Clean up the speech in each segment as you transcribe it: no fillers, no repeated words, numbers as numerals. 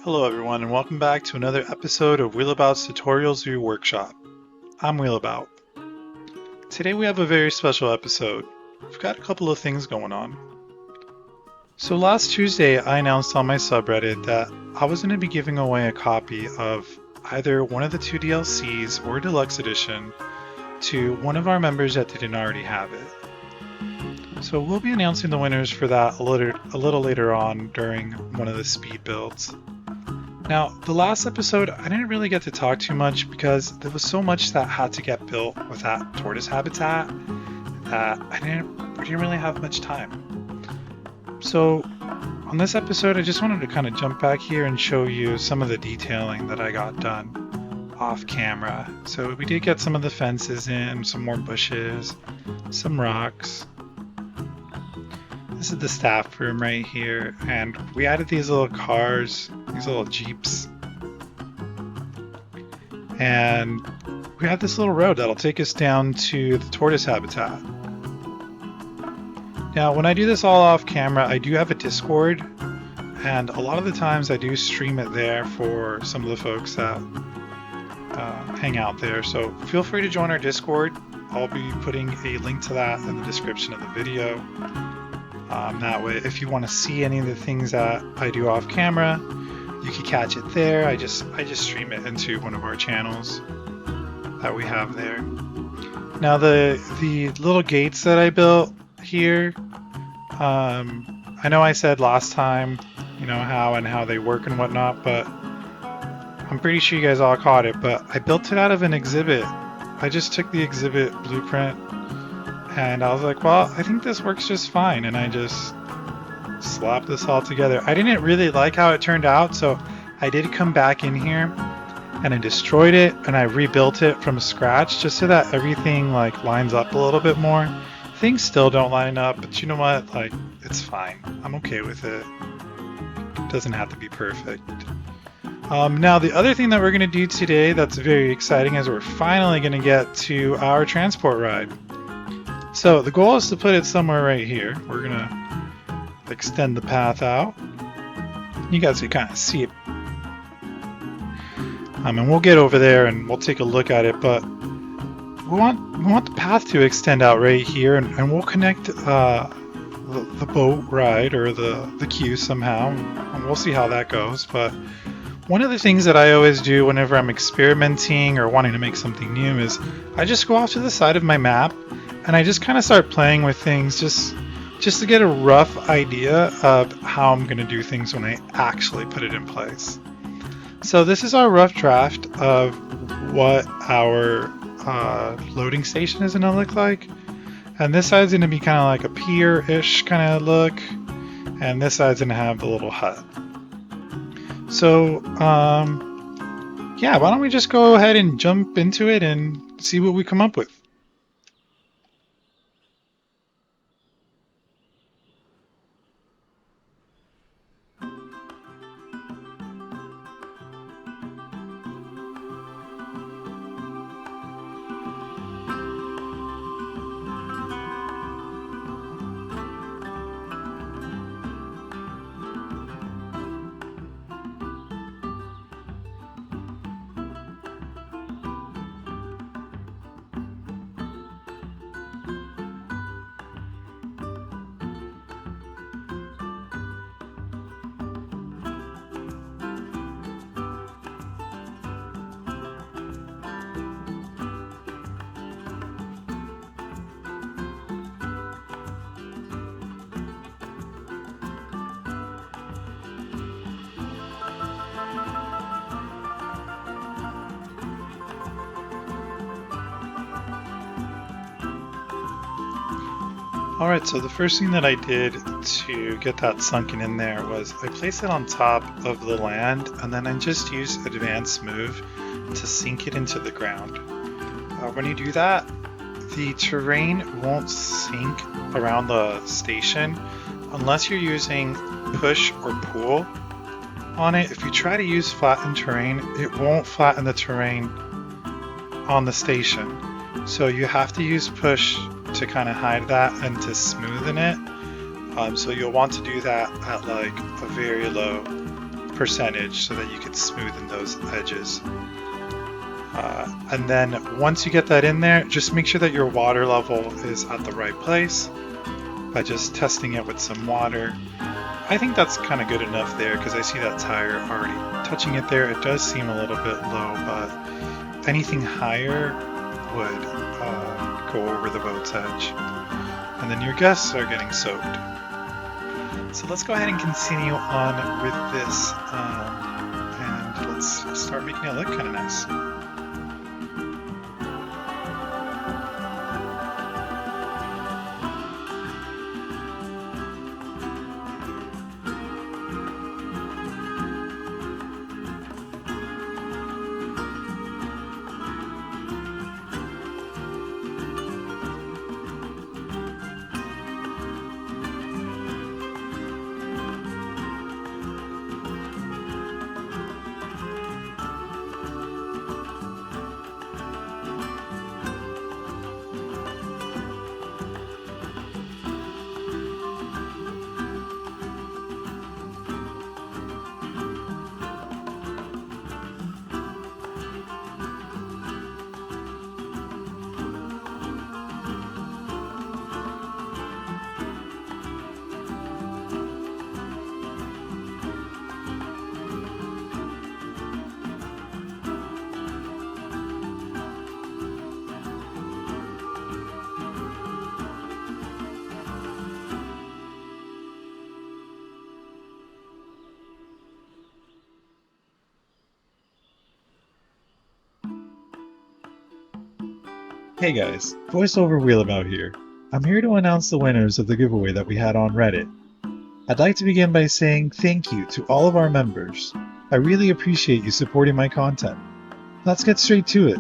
Hello everyone and welcome back to another episode of Wheelabout's Tutorials View Workshop. I'm Wheelabout. Today we have a very special episode. We've got a couple of things going on. So last Tuesday I announced on my subreddit that I was going to be giving away a copy of either one of the two DLCs or Deluxe Edition to one of our members that didn't already have it. So we'll be announcing the winners for that a little later on during one of the speed builds. Now, the last episode, I didn't really get to talk too much because there was so much that had to get built with that tortoise habitat that I didn't really have much time. So, on this episode, I just wanted to kind of jump back here and show you some of the detailing that I got done off camera. So we did get some of the fences in, some more bushes, some rocks. This is the staff room right here, and we added these little cars, these little jeeps, and we have this little road that'll take us down to the tortoise habitat. Now when I do this all off camera, I do have a Discord, and a lot of the times I do stream it there for some of the folks that hang out there, so feel free to join our Discord. I'll be putting a link to that in the description of the video. That way, if you want to see any of the things that I do off camera, you can catch it there. I just stream it into one of our channels that we have there. Now the little gates that I built here, I know I said last time, how they work and whatnot, but I'm pretty sure you guys all caught it. But I built it out of an exhibit. I just took the exhibit blueprint. And I was like, well, I think this works just fine. And I just slapped this all together. I didn't really like how it turned out, so I did come back in here and I destroyed it and I rebuilt it from scratch just so that everything lines up a little bit more. Things still don't line up, but you know what? It's fine. I'm okay with it. It doesn't have to be perfect. Now the other thing that we're going to do today that's very exciting is we're finally going to get to our transport ride. So the goal is to put it somewhere right here. We're gonna extend the path out. You guys can kind of see it. And we'll get over there and we'll take a look at it, but we want the path to extend out right here, and we'll connect the boat ride or the queue somehow, and we'll see how that goes. But one of the things that I always do whenever I'm experimenting or wanting to make something new is I just go off to the side of my map and I just kind of start playing with things just to get a rough idea of how I'm going to do things when I actually put it in place. So this is our rough draft of what our loading station is going to look like. And this side's going to be kind of like a pier-ish kind of look. And this side's going to have the little hut. So, yeah, why don't we just go ahead and jump into it and see what we come up with. Alright, so the first thing that I did to get that sunken in there was I placed it on top of the land, and then I just used advanced move to sink it into the ground. When you do that, the terrain won't sink around the station unless you're using push or pull on it. If you try to use flattened terrain, it won't flatten the terrain on the station. So you have to use push to kind of hide that and to smoothen it. So you'll want to do that at like a very low percentage so that you can smoothen those edges. And then once you get that in there, just make sure that your water level is at the right place by just testing it with some water. I think that's kind of good enough there because I see that tire already touching it there. It does seem a little bit low, but anything higher would go over the boat's edge. And then your guests are getting soaked. So let's go ahead and continue on with this, and let's start making it look kind of nice. Hey guys, voiceover Wheelabout here. I'm here to announce the winners of the giveaway that we had on Reddit. I'd like to begin by saying thank you to all of our members. I really appreciate you supporting my content. Let's get straight to it.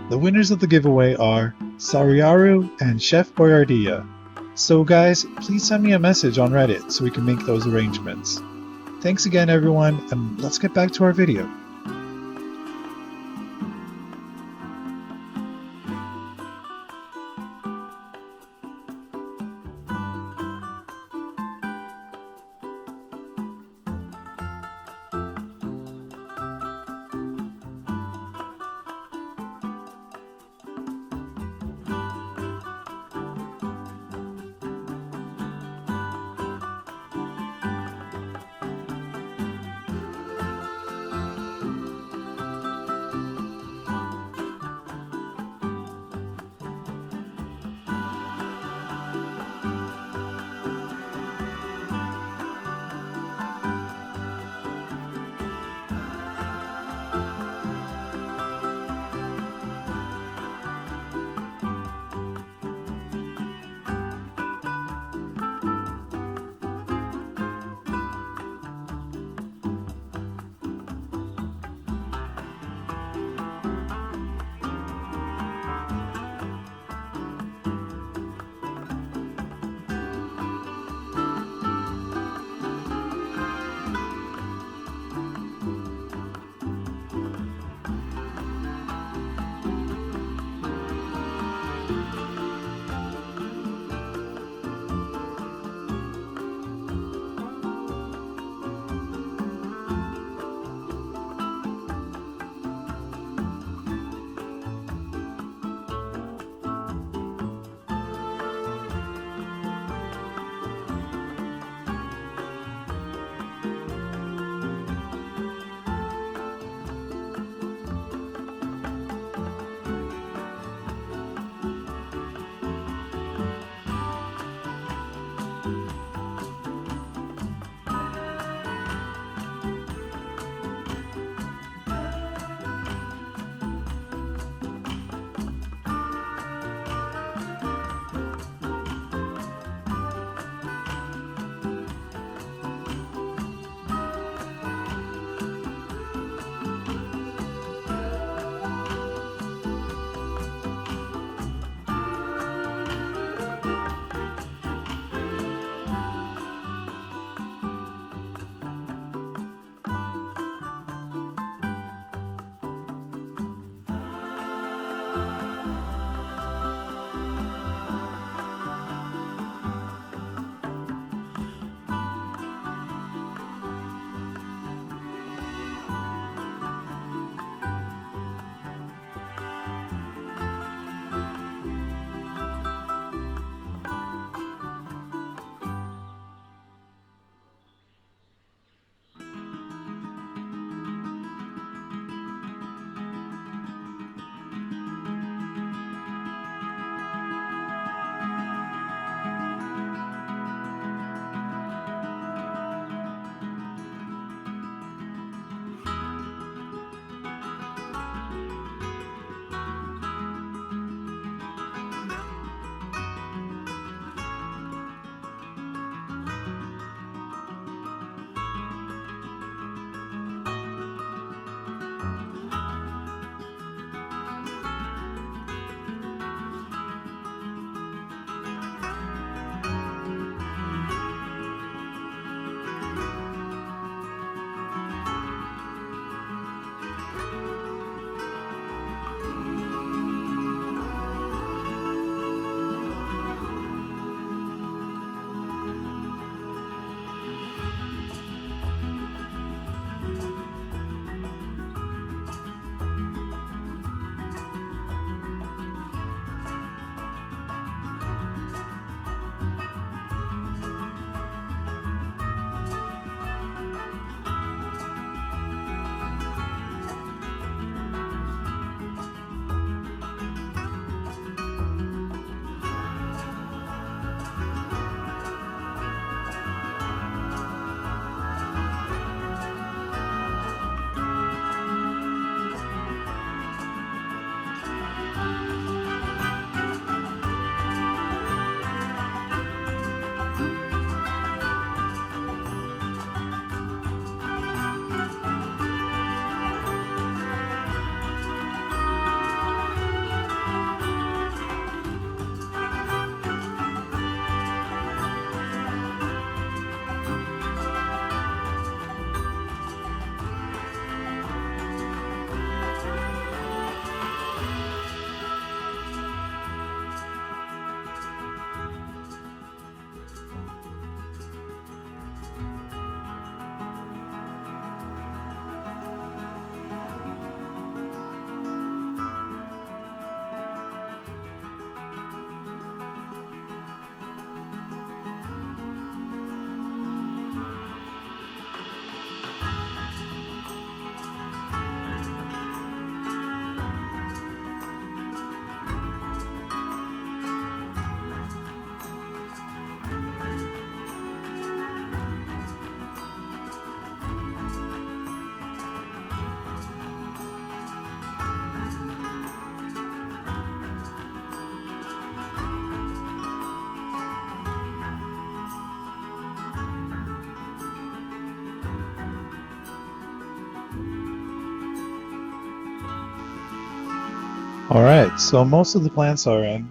The winners of the giveaway are Sariaru and Chef Boyardilla. So guys, please send me a message on Reddit so we can make those arrangements. Thanks again everyone, and let's get back to our video. Alright, so most of the plants are in.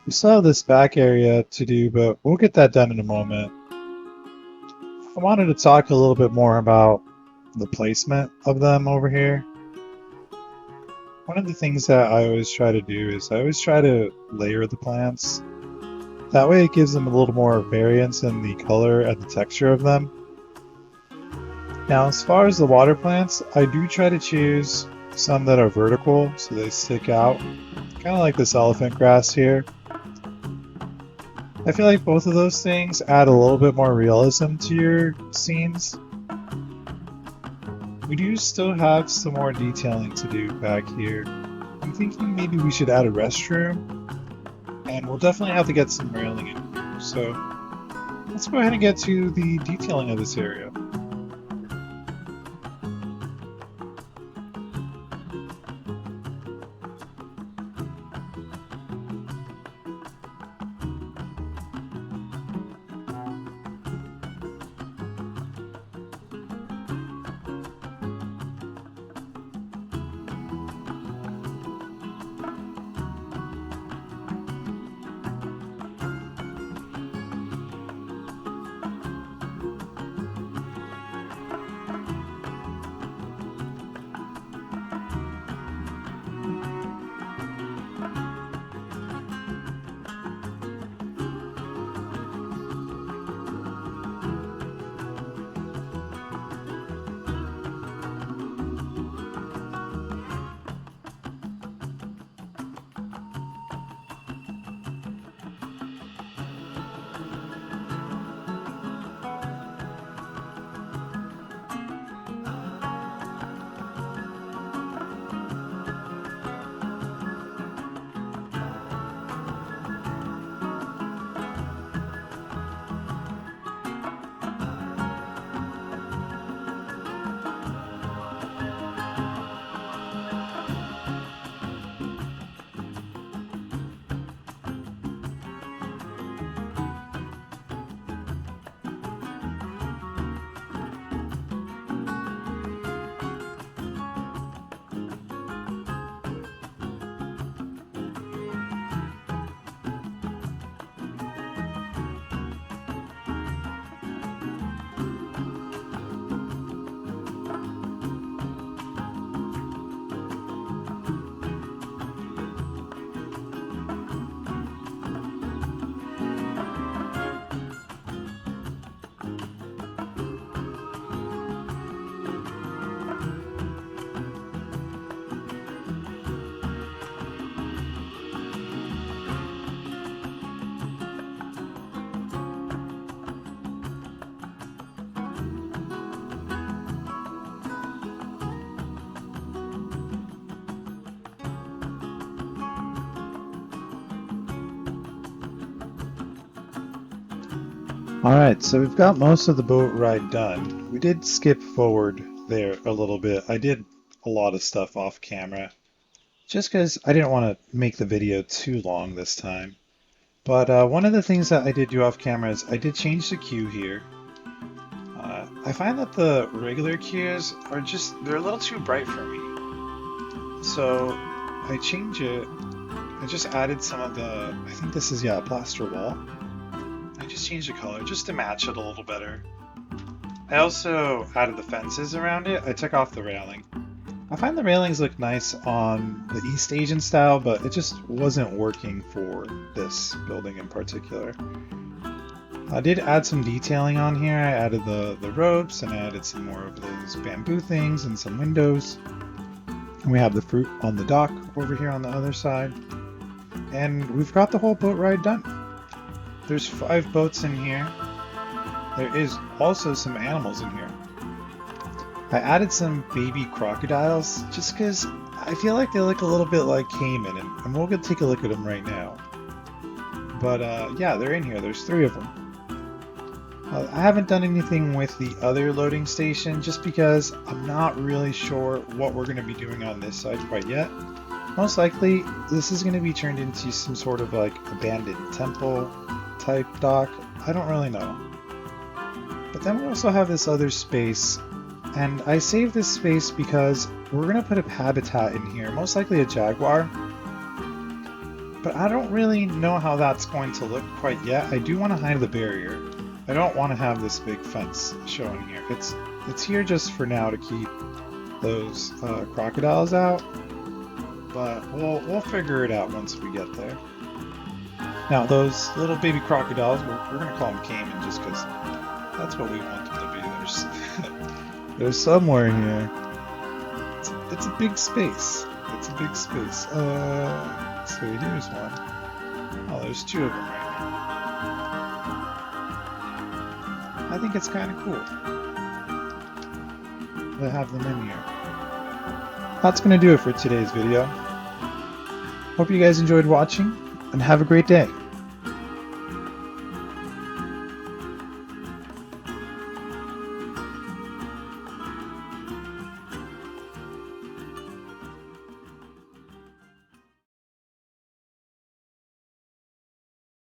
We still have this back area to do, but we'll get that done in a moment. I wanted to talk a little bit more about the placement of them over here. One of the things that I always try to do is I always try to layer the plants. That way it gives them a little more variance in the color and the texture of them. Now, as far as the water plants, I do try to choose some that are vertical so they stick out, kind of like this elephant grass here. I feel like both of those things add a little bit more realism to your scenes. We do still have some more detailing to do back here. I'm thinking maybe we should add a restroom, and we'll definitely have to get some railing in here. So let's go ahead and get to the detailing of this area. Alright, so we've got most of the boat ride done. We did skip forward there a little bit. I did a lot of stuff off camera, just because I didn't want to make the video too long this time. But one of the things that I did do off camera is I did change the queue here. I find that the regular queues are they're a little too bright for me. So I change it. I just added some of the, I think this is, yeah, plaster wall. I just changed the color just to match it a little better. I also added the fences around it. I took off the railing. I find the railings look nice on the East Asian style, but it just wasn't working for this building in particular. I did add some detailing on here. I added the ropes and I added some more of those bamboo things and some windows. And we have the fruit on the dock over here on the other side. And we've got the whole boat ride done. There's 5 boats in here. There is also some animals in here. I added some baby crocodiles just because I feel like they look a little bit like caiman, and we'll go take a look at them right now. But yeah, they're in here. There's 3 of them. I haven't done anything with the other loading station just because I'm not really sure what we're going to be doing on this side quite yet. Most likely, this is going to be turned into some sort of like abandoned temple type dock. I don't really know. But then we also have this other space And I saved this space because we're going to put a habitat in here, most likely a jaguar. But I don't really know how that's going to look quite yet. I do want to hide the barrier. I don't want to have this big fence showing here. It's here just for now to keep those crocodiles out. But we'll figure it out once we get there. Now those little baby crocodiles, we're going to call them caiman just because that's what we want them to be. There's somewhere here. It's a big space. It's a big space. So here's one. Oh, there's two of them right here. I think it's kind of cool to have them in here. That's going to do it for today's video. Hope you guys enjoyed watching, and have a great day.